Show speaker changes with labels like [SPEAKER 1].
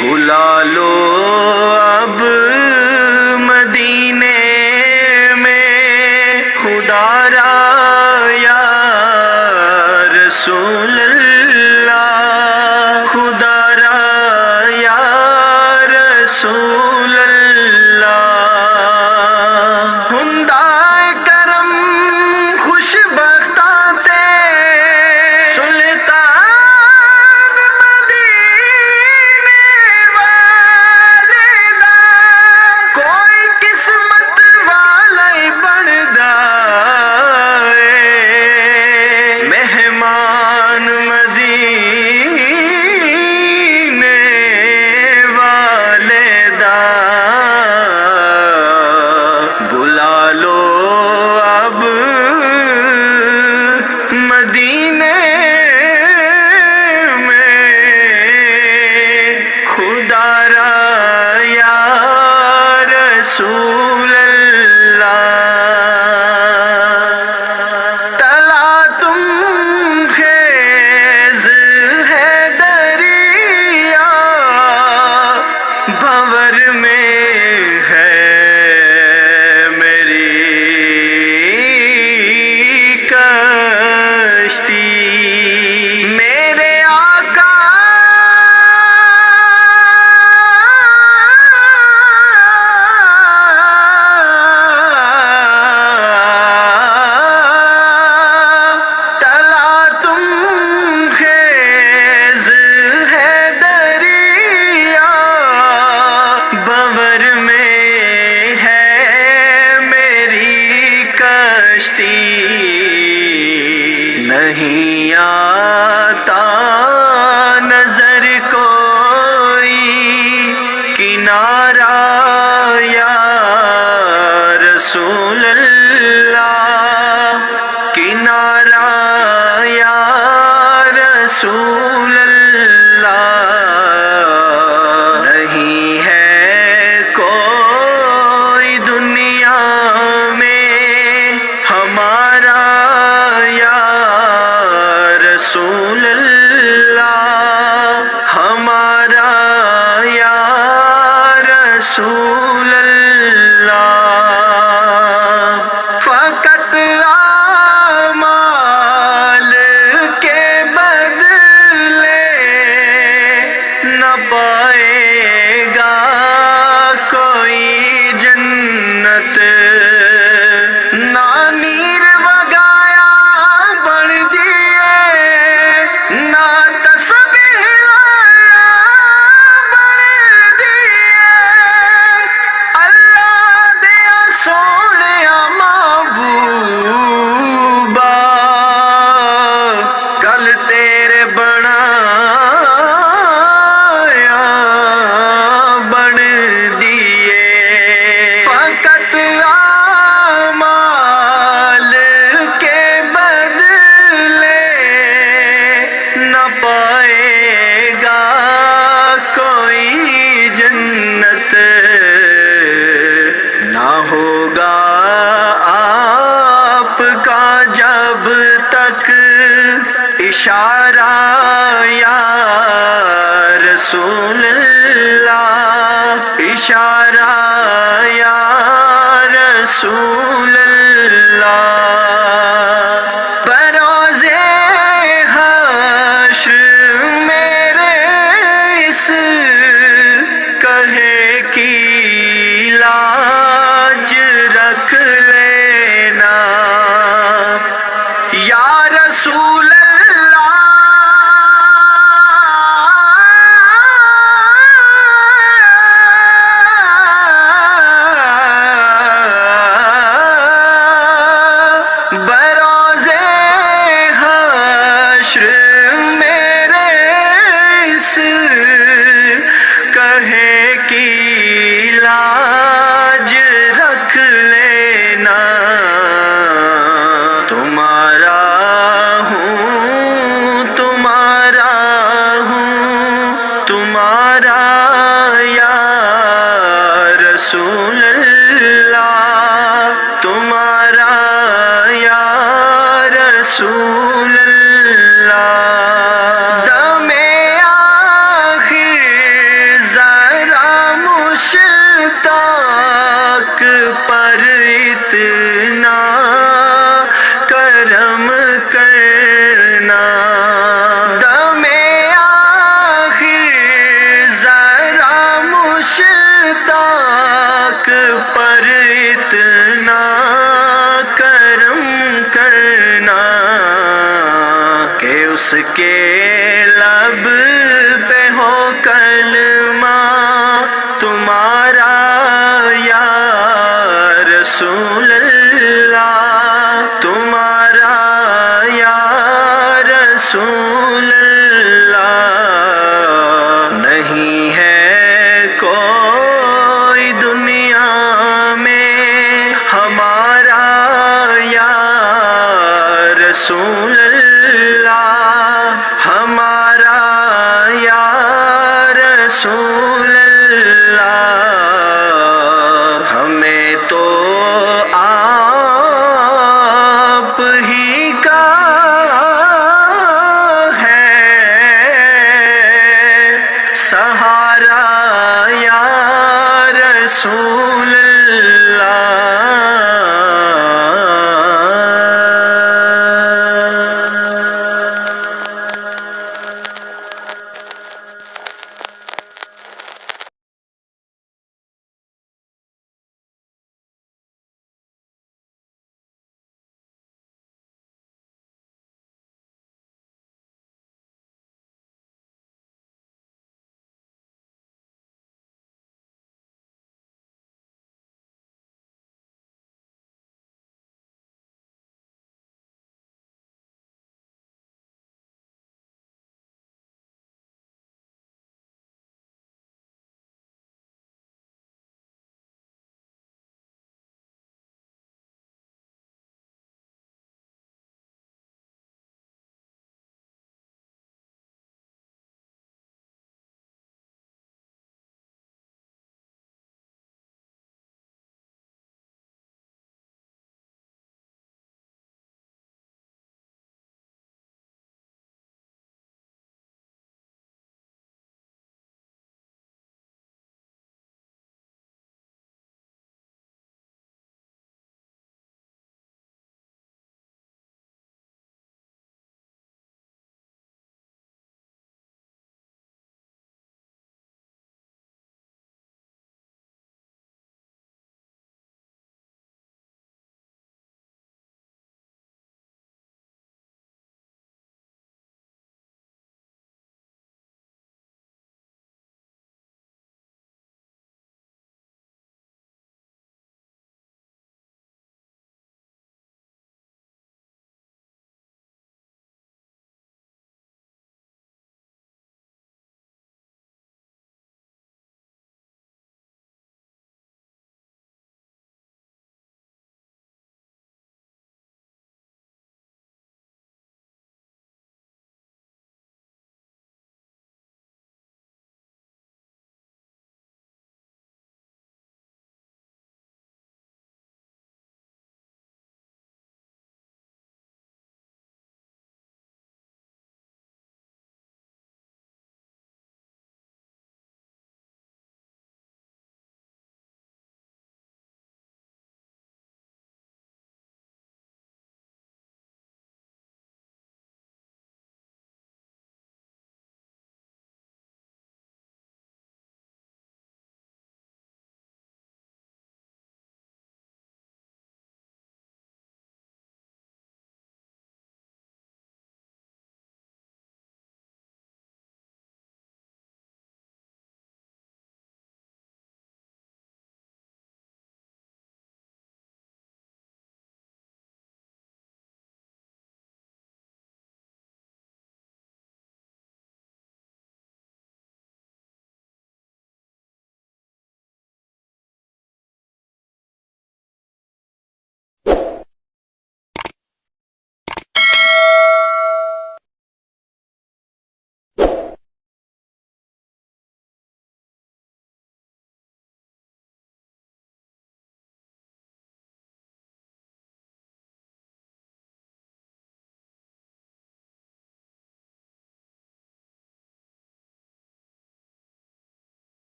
[SPEAKER 1] بلا لو اب مدینے میں خدا را یا رسول اللہ، خدا را یا رسول اللہ۔ ہندائے کرم خوش بختاں تے سلطان مدینے والے دا کوئی قسمت والا ہی بندا اے، مہمان مدینے والے دا بلا لو اب مدینے میں خدا را یا رسول اللہ۔ تلا تم خیز ہے دریا، بھنور میں ہے میری کشتی، میرے آقا تلا تم خیز ہے دریا، بھنور میں ہے میری کشتی، نہیں آتا نظر کوئی کنارہ یا رسول اللہ، کنارہ یا رسول اللہ۔ نہیں ہے کوئی دنیا میں ہمارا یا رسول اللہ، ہمارا یا رسول اللہ۔ فقط اعمال کے بدلے نہ پائے گا کوئی جنت، نہ نیر وگایا بن دیے، نہ تسبیح بن دیے، اللہ دیا سونیا محبوبا گل تیرے بنایا بن دیے۔ فقط اعمال کے بدلے نہ پائے گا کوئی جنت، نہ ہوگا آپ کا جب تک اشارہ یا رسول اللہ، اشارہ یا رسول اللہ۔ بروز حشر میرے اس کہے کی لاج رکھ لینا یا رسول اللہ۔ جس کے لب پہ ہو کلمہ تمہارا یا رسول اللہ، تمہارا یا رسول اللہ، نہیں ہے کوئی دنیا میں ہمارا یا رسول اللہ، ہمارا یا رسول اللہ، ہمیں تو آپ ہی کا ہے سہارا یا رسول